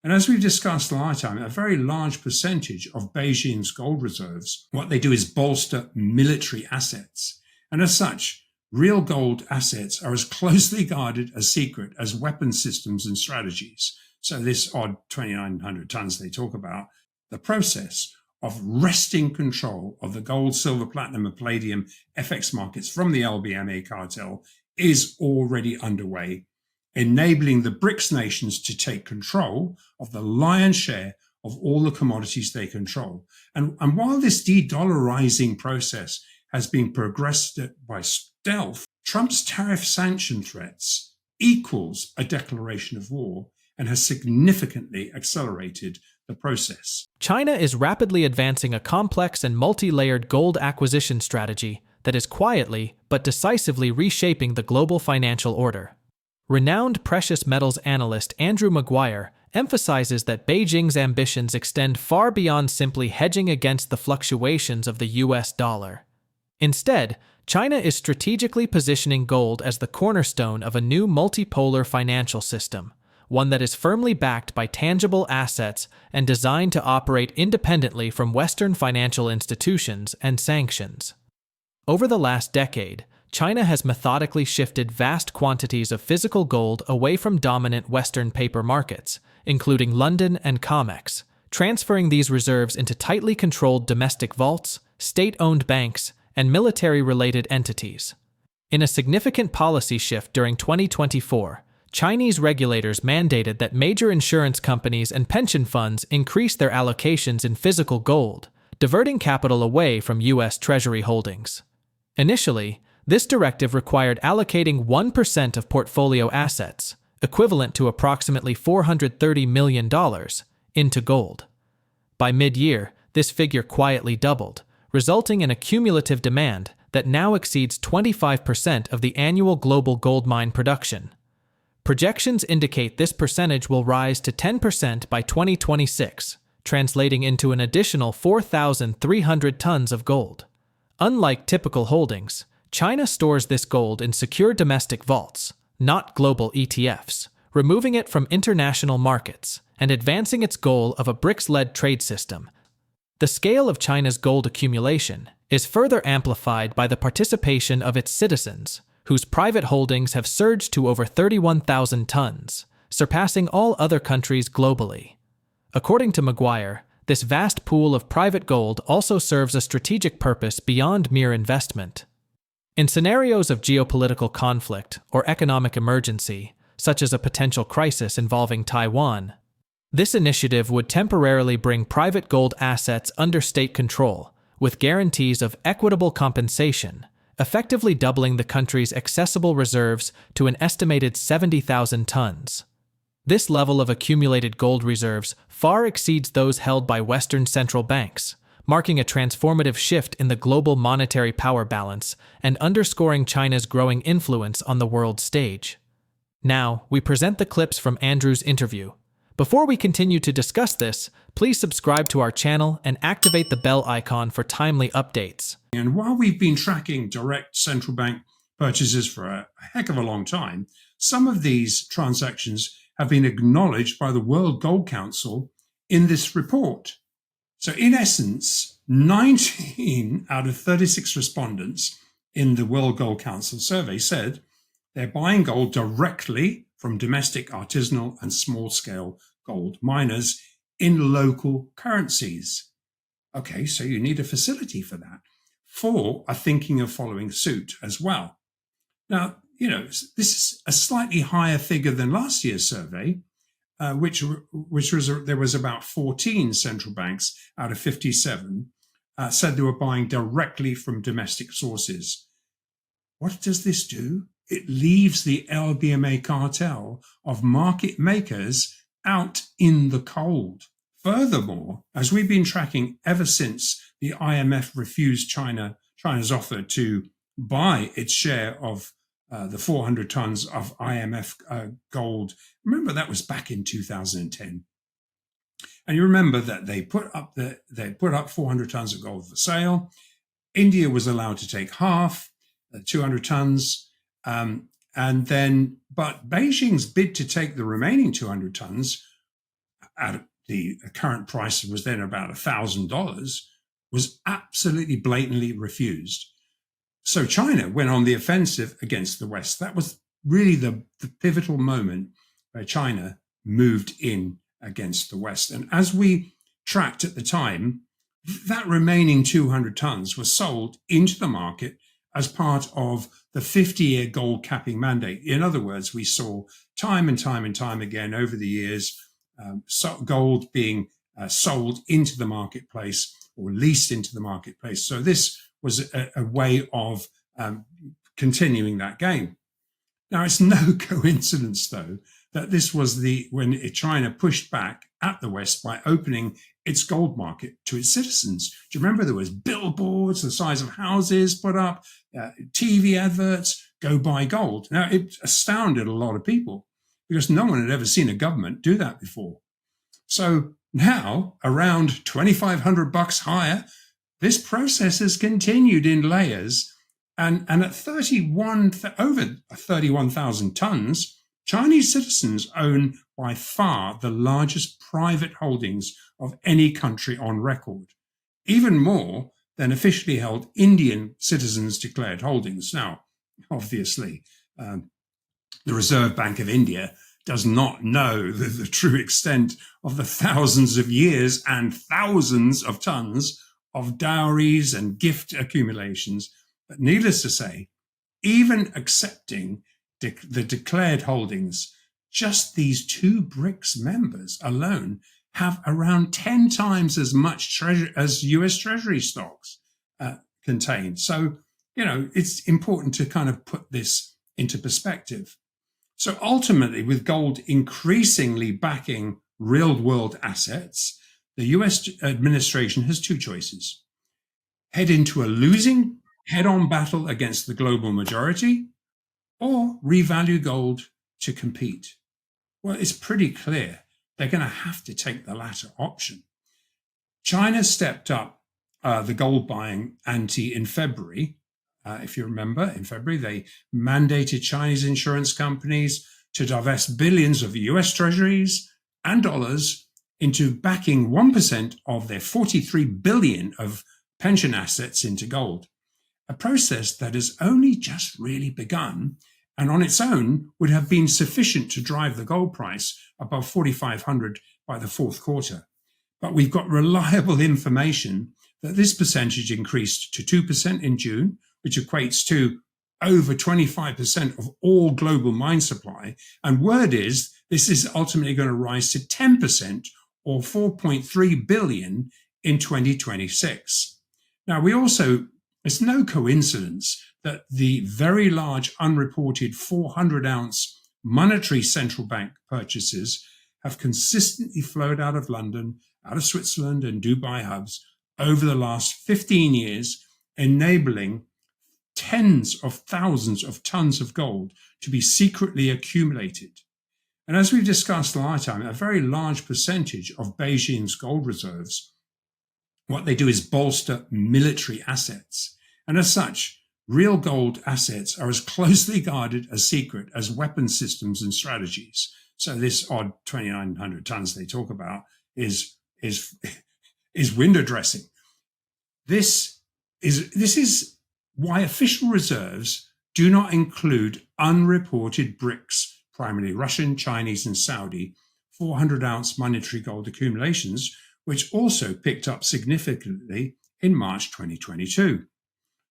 And as we've discussed last time, a very large percentage of Beijing's gold reserves, what they do is bolster military assets. And as such, real gold assets are as closely guarded a secret as weapon systems and strategies. So this odd 2,900 tons they talk about, the process of wresting control of the gold, silver, platinum, and palladium FX markets from the LBMA cartel is already underway, enabling the BRICS nations to take control of the lion's share of all the commodities they control. And while this de-dollarizing process has been progressed by stealth, Trump's tariff sanction threats equals a declaration of war and has significantly accelerated the process. China is rapidly advancing a complex and multi-layered gold acquisition strategy that is quietly but decisively reshaping the global financial order. Renowned precious metals analyst Andrew Maguire emphasizes that Beijing's ambitions extend far beyond simply hedging against the fluctuations of the US dollar. Instead, China is strategically positioning gold as the cornerstone of a new multipolar financial system, one that is firmly backed by tangible assets and designed to operate independently from Western financial institutions and sanctions. Over the last decade, China has methodically shifted vast quantities of physical gold away from dominant Western paper markets, including London and COMEX, transferring these reserves into tightly controlled domestic vaults, state-owned banks, and military-related entities. In a significant policy shift during 2024, Chinese regulators mandated that major insurance companies and pension funds increase their allocations in physical gold, diverting capital away from U.S. Treasury holdings. Initially, this directive required allocating 1% of portfolio assets, equivalent to approximately $430 million, into gold. By mid-year, this figure quietly doubled, resulting in a cumulative demand that now exceeds 25% of the annual global gold mine production. Projections indicate this percentage will rise to 10% by 2026, translating into an additional 4,300 tons of gold. Unlike typical holdings, China stores this gold in secure domestic vaults, not global ETFs, removing it from international markets and advancing its goal of a BRICS-led trade system. The scale of China's gold accumulation is further amplified by the participation of its citizens, whose private holdings have surged to over 31,000 tons, surpassing all other countries globally. According to Maguire, this vast pool of private gold also serves a strategic purpose beyond mere investment. In scenarios of geopolitical conflict or economic emergency, such as a potential crisis involving Taiwan, this initiative would temporarily bring private gold assets under state control, with guarantees of equitable compensation, effectively doubling the country's accessible reserves to an estimated 70,000 tons. This level of accumulated gold reserves far exceeds those held by Western central banks, marking a transformative shift in the global monetary power balance and underscoring China's growing influence on the world stage. Now, we present the clips from Andrew's interview. Before we continue to discuss this, please subscribe to our channel and activate the bell icon for timely updates. And while we've been tracking direct central bank purchases for a heck of a long time, some of these transactions have been acknowledged by the World Gold Council in this report. So in essence, 19 out of 36 respondents in the World Gold Council survey said they're buying gold directly from domestic artisanal and small-scale gold miners in local currencies. Okay, so you need a facility for that. 4 are thinking of following suit as well. Now, this is a slightly higher figure than last year's survey, which was there was about 14 central banks out of 57 said they were buying directly from domestic sources. What does this do? It leaves the LBMA cartel of market makers out in the cold. Furthermore, as we've been tracking ever since the IMF refused China's offer to buy its share of the 400 tons of IMF gold. Remember, that was back in 2010. And you remember that they put up 400 tons of gold for sale. India was allowed to take half, 200 tons. But Beijing's bid to take the remaining 200 tons at the current price was then about $1,000, was absolutely blatantly refused. So China went on the offensive against the West. That was really the pivotal moment where China moved in against the West. And as we tracked at the time, that remaining 200 tons was sold into the market as part of the 50-year gold capping mandate. In other words, we saw time and time and time again over the years, gold being sold into the marketplace or leased into the marketplace. So this was a way of continuing that game. Now, it's no coincidence, though, that this was when China pushed back at the West by opening its gold market to its citizens. Do you remember there was billboards the size of houses put up, TV adverts, go buy gold? Now, it astounded a lot of people because no one had ever seen a government do that before. So now, around $2,500 higher, this process has continued in layers, and at over 31,000 tons, Chinese citizens own by far the largest private holdings of any country on record, even more than officially held Indian citizens' declared holdings. Now, obviously, the Reserve Bank of India does not know the true extent of the thousands of years and thousands of tons of dowries and gift accumulations. But needless to say, even accepting the declared holdings, just these two BRICS members alone have around 10 times as much treasure as US Treasury stocks contain. So, it's important to kind of put this into perspective. So ultimately, with gold increasingly backing real-world assets, the US administration has two choices: head into a losing head-on battle against the global majority, or revalue gold to compete. Well, it's pretty clear they're going to have to take the latter option. China stepped up the gold buying ante in February. If you remember, in February, they mandated Chinese insurance companies to divest billions of US treasuries and dollars into backing 1% of their 43 billion of pension assets into gold, a process that has only just really begun and on its own would have been sufficient to drive the gold price above 4,500 by the fourth quarter. But we've got reliable information that this percentage increased to 2% in June, which equates to over 25% of all global mine supply. And word is this is ultimately going to rise to 10% or 4.3 billion in 2026. Now, it's no coincidence that the very large unreported 400-ounce monetary central bank purchases have consistently flowed out of London, out of Switzerland and Dubai hubs over the last 15 years, enabling tens of thousands of tons of gold to be secretly accumulated. And as we've discussed last time, a very large percentage of Beijing's gold reserves, what they do is bolster military assets. And as such, real gold assets are as closely guarded a secret as weapon systems and strategies. So this odd 2,900 tons they talk about is window dressing. This is why official reserves do not include unreported BRICS, primarily Russian, Chinese, and Saudi, 400-ounce monetary gold accumulations, which also picked up significantly in March 2022.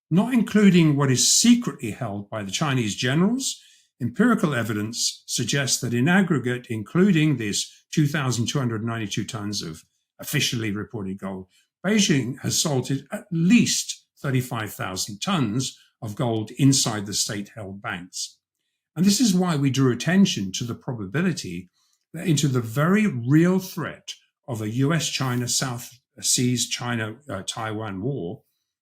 Not including what is secretly held by the Chinese generals, empirical evidence suggests that in aggregate, including this 2,292 tons of officially reported gold, Beijing has salted at least 35,000 tons of gold inside the state-held banks. And this is why we drew attention to the probability that into the very real threat of a US-China South Seas China-Taiwan war,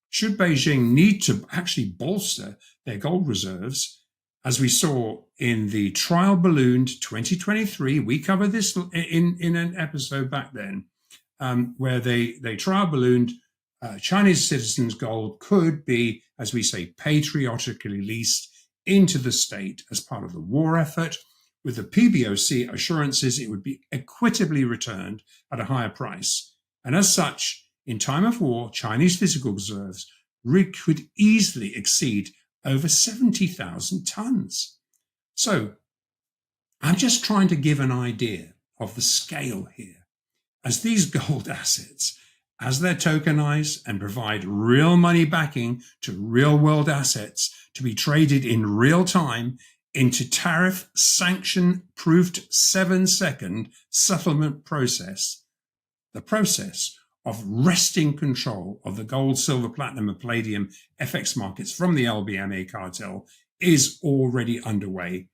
should Beijing need to actually bolster their gold reserves, as we saw in the trial ballooned 2023, we covered this in an episode back then, where they trial ballooned Chinese citizens' gold could be, as we say, patriotically leased into the state as part of the war effort, with the PBOC assurances it would be equitably returned at a higher price. And as such, in time of war, Chinese physical reserves could easily exceed over 70,000 tons. So I'm just trying to give an idea of the scale here. As these gold assets, as they're tokenized and provide real money backing to real world assets to be traded in real time into tariff sanction proofed 7-second settlement process, the process of wresting control of the gold, silver, platinum, and palladium FX markets from the LBMA cartel is already underway,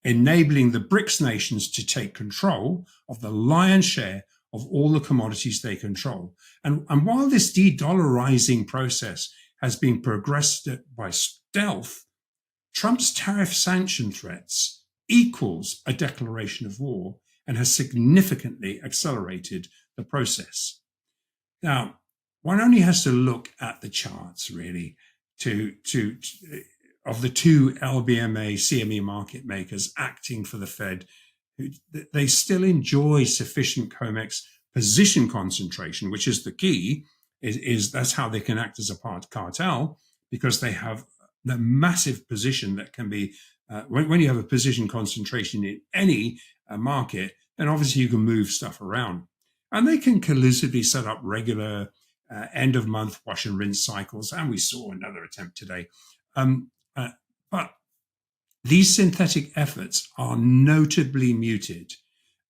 enabling the BRICS nations to take control of the lion's share of all the commodities they control. And while this de-dollarizing process has been progressed by stealth, Trump's tariff sanction threats equals a declaration of war and has significantly accelerated the process. Now, one only has to look at the charts, really, of the two LBMA CME market makers acting for the Fed. They still enjoy sufficient COMEX position concentration, which is the key. Is that's how they can act as a cartel, because they have the massive position that can be, when you have a position concentration in any market, then obviously you can move stuff around. And they can collusively set up regular end of month wash and rinse cycles. And we saw another attempt today. But these synthetic efforts are notably muted.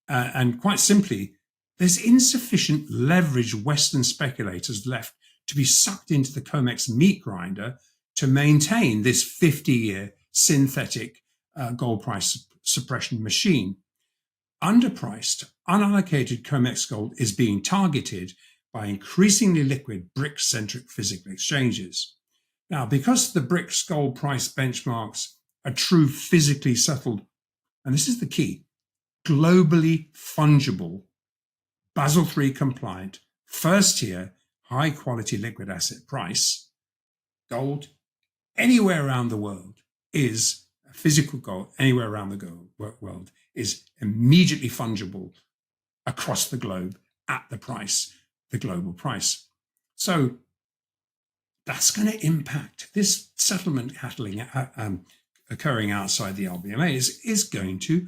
And quite simply, there's insufficient leveraged Western speculators left to be sucked into the COMEX meat grinder to maintain this 50-year synthetic gold price suppression machine. Underpriced, unallocated COMEX gold is being targeted by increasingly liquid BRICS-centric physical exchanges. Now, because the BRICS gold price benchmarks are true physically settled, and this is the key, globally fungible, Basel III compliant, first-tier, high-quality liquid asset price, gold anywhere around the world is physical gold anywhere around the world is immediately fungible across the globe at the price, the global price. So that's going to impact this settlement occurring outside the LBMA is going to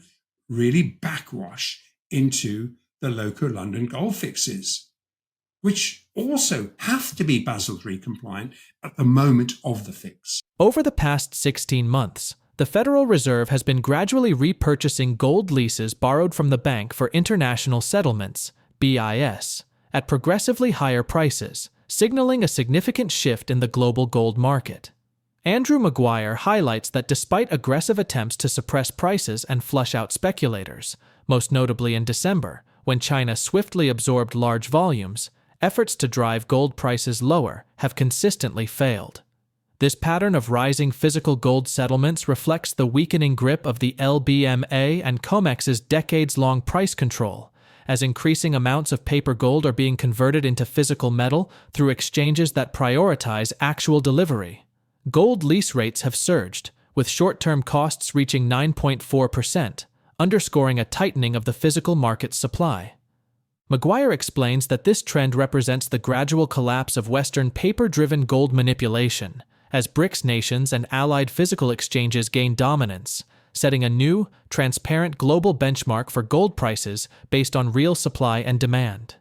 really backwash into the local London gold fixes, which also have to be Basel III compliant at the moment of the fix. Over the past 16 months, the Federal Reserve has been gradually repurchasing gold leases borrowed from the Bank for International Settlements, BIS, at progressively higher prices, signaling a significant shift in the global gold market. Andrew Maguire highlights that despite aggressive attempts to suppress prices and flush out speculators, most notably in December, when China swiftly absorbed large volumes, efforts to drive gold prices lower have consistently failed. This pattern of rising physical gold settlements reflects the weakening grip of the LBMA and COMEX's decades-long price control, as increasing amounts of paper gold are being converted into physical metal through exchanges that prioritize actual delivery. Gold lease rates have surged, with short-term costs reaching 9.4%, underscoring a tightening of the physical market's supply. Maguire explains that this trend represents the gradual collapse of Western paper-driven gold manipulation, as BRICS nations and allied physical exchanges gain dominance, setting a new, transparent global benchmark for gold prices based on real supply and demand.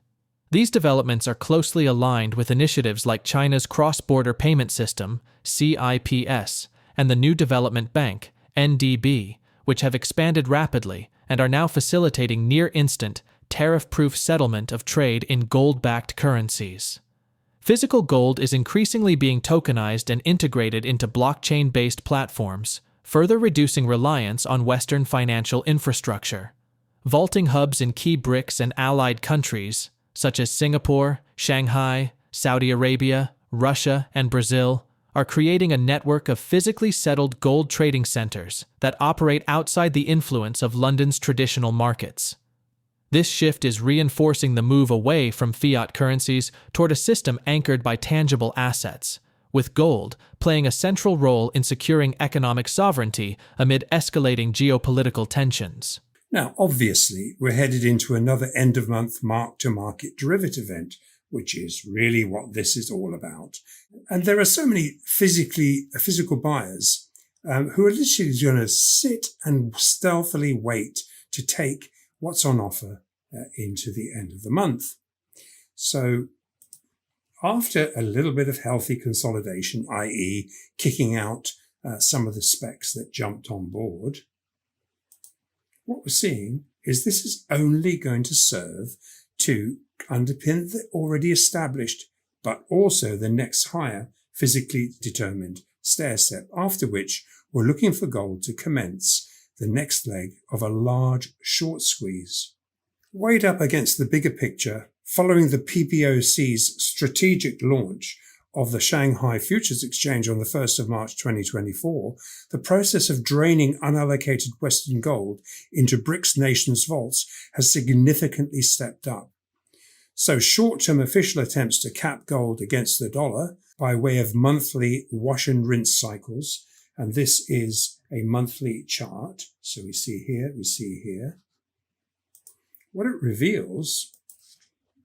These developments are closely aligned with initiatives like China's cross-border payment system, CIPS, and the New Development Bank, NDB, which have expanded rapidly and are now facilitating near-instant, tariff-proof settlement of trade in gold-backed currencies. Physical gold is increasingly being tokenized and integrated into blockchain-based platforms, further reducing reliance on Western financial infrastructure. Vaulting hubs in key BRICS and allied countries, such as Singapore, Shanghai, Saudi Arabia, Russia, and Brazil, are creating a network of physically settled gold trading centers that operate outside the influence of London's traditional markets. This shift is reinforcing the move away from fiat currencies toward a system anchored by tangible assets, with gold playing a central role in securing economic sovereignty amid escalating geopolitical tensions. Now, obviously, we're headed into another end-of-month mark-to-market derivative event, which is really what this is all about. And there are so many physical buyers who are literally going to sit and stealthily wait to take what's on offer into the end of the month. So after a little bit of healthy consolidation, i.e. kicking out some of the specs that jumped on board, what we're seeing is this is only going to serve to underpin the already established, but also the next higher physically determined stair step, after which we're looking for gold to commence the next leg of a large short squeeze. Weighed up against the bigger picture, following the PBOC's strategic launch of the Shanghai Futures Exchange on the 1st of March 2024, the process of draining unallocated Western gold into BRICS nations' vaults has significantly stepped up. So short-term official attempts to cap gold against the dollar by way of monthly wash and rinse cycles, and this is a monthly chart. So we see here. What it reveals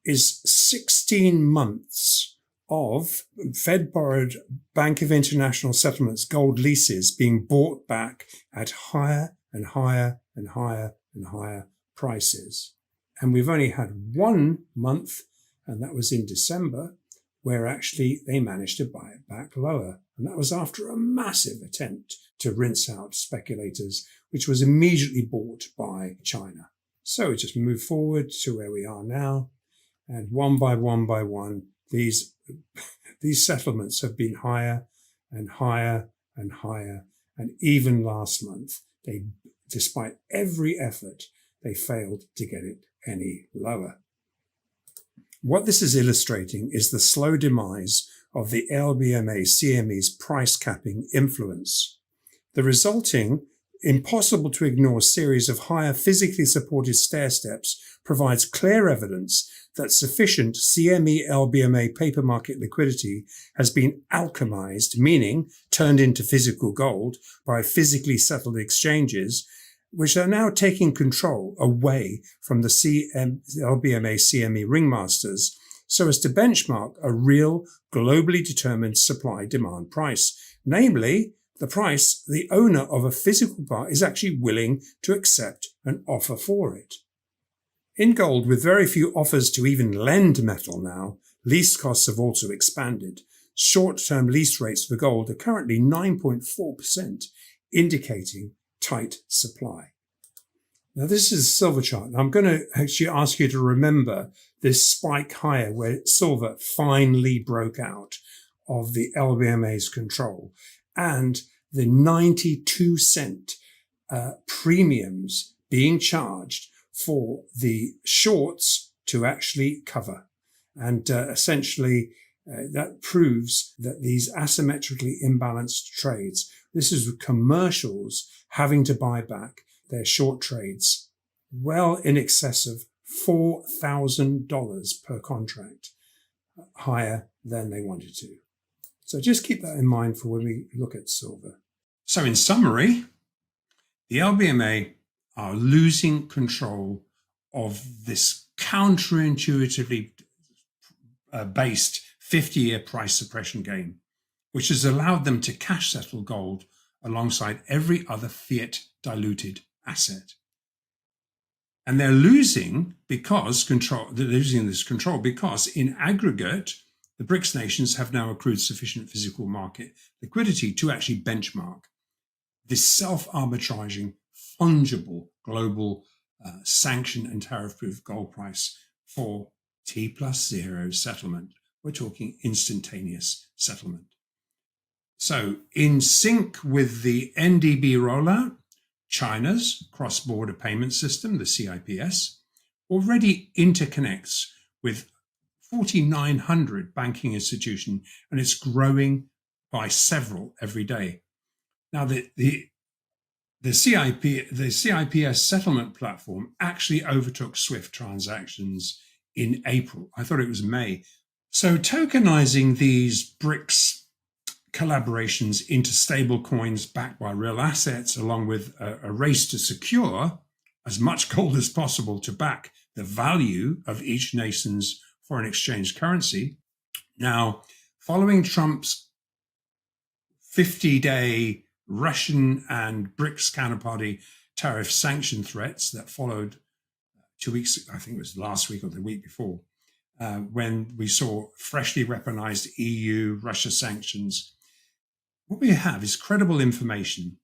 is 16 months of Fed-borrowed Bank of International Settlements gold leases being bought back at higher and higher and higher and higher prices. And we've only had 1 month, and that was in December, where actually they managed to buy it back lower. And that was after a massive attempt to rinse out speculators, which was immediately bought by China. So we just move forward to where we are now. And one by one, these settlements have been higher and higher and higher. And even last month, despite every effort, they failed to get it any lower. What this is illustrating is the slow demise of the LBMA CME's price capping influence. The resulting impossible to ignore series of higher physically supported stair steps provides clear evidence that sufficient CME LBMA paper market liquidity has been alchemized, meaning turned into physical gold by physically settled exchanges, which are now taking control away from the LBMA CME ringmasters so as to benchmark a real globally determined supply-demand price, namely the price the owner of a physical bar is actually willing to accept an offer for it. In gold, with very few offers to even lend metal now, lease costs have also expanded. Short-term lease rates for gold are currently 9.4%, indicating tight supply. Now, this is a silver chart. I'm going to actually ask you to remember this spike higher where silver finally broke out of the LBMA's control, and the 92-cent premiums being charged for the shorts to actually cover. And essentially, that proves that these asymmetrically imbalanced trades, this is commercials having to buy back their short trades well in excess of $4,000 per contract, higher than they wanted to. So just keep that in mind for when we look at silver. So in summary, the LBMA are losing control of this counterintuitively based 50-year price suppression game, which has allowed them to cash settle gold alongside every other fiat diluted asset. And they're losing this control because in aggregate, the BRICS nations have now accrued sufficient physical market liquidity to actually benchmark this self-arbitraging, fungible global sanction and tariff-proof gold price for T+0 settlement. We're talking instantaneous settlement. So in sync with the NDB rollout, China's cross-border payment system, the CIPS, already interconnects with 4,900 banking institutions, and it's growing by several every day. Now, the CIPS settlement platform actually overtook SWIFT transactions in April. I thought it was May. So tokenizing these BRICS collaborations into stable coins backed by real assets, along with a race to secure as much gold as possible to back the value of each nation's foreign exchange currency. Now, following Trump's 50-day Russian and BRICS counterparty tariff sanction threats that followed 2 weeks, I think it was last week or the week before, when we saw freshly weaponized EU-Russia sanctions, what we have is credible information.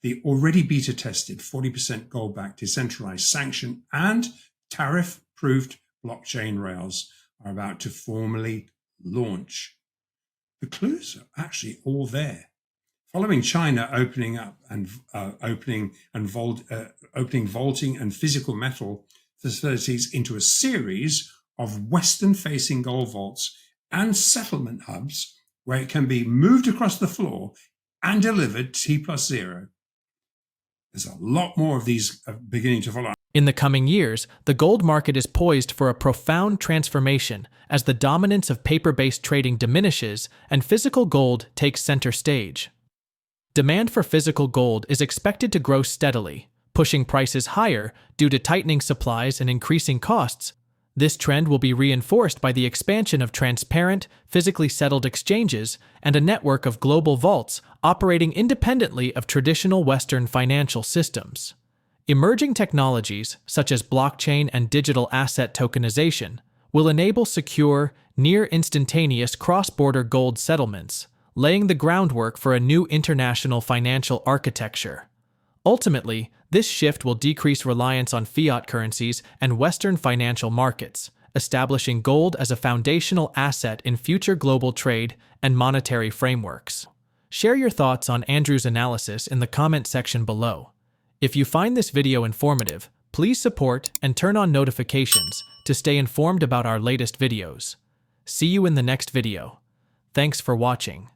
The already beta-tested 40% gold-backed decentralized sanction and tariff-proofed blockchain rails are about to formally launch. The clues are actually all there. Following China opening up and opening vaulting and physical metal facilities into a series of Western-facing gold vaults and settlement hubs where it can be moved across the floor and delivered T+0. There's a lot more of these beginning to follow. In the coming years, the gold market is poised for a profound transformation as the dominance of paper-based trading diminishes and physical gold takes center stage. Demand for physical gold is expected to grow steadily, pushing prices higher due to tightening supplies and increasing costs. This trend will be reinforced by the expansion of transparent, physically settled exchanges and a network of global vaults operating independently of traditional Western financial systems. Emerging technologies, such as blockchain and digital asset tokenization, will enable secure, near-instantaneous cross-border gold settlements, laying the groundwork for a new international financial architecture. Ultimately, this shift will decrease reliance on fiat currencies and Western financial markets, establishing gold as a foundational asset in future global trade and monetary frameworks. Share your thoughts on Andrew's analysis in the comment section below. If you find this video informative, please support and turn on notifications to stay informed about our latest videos. See you in the next video. Thanks for watching.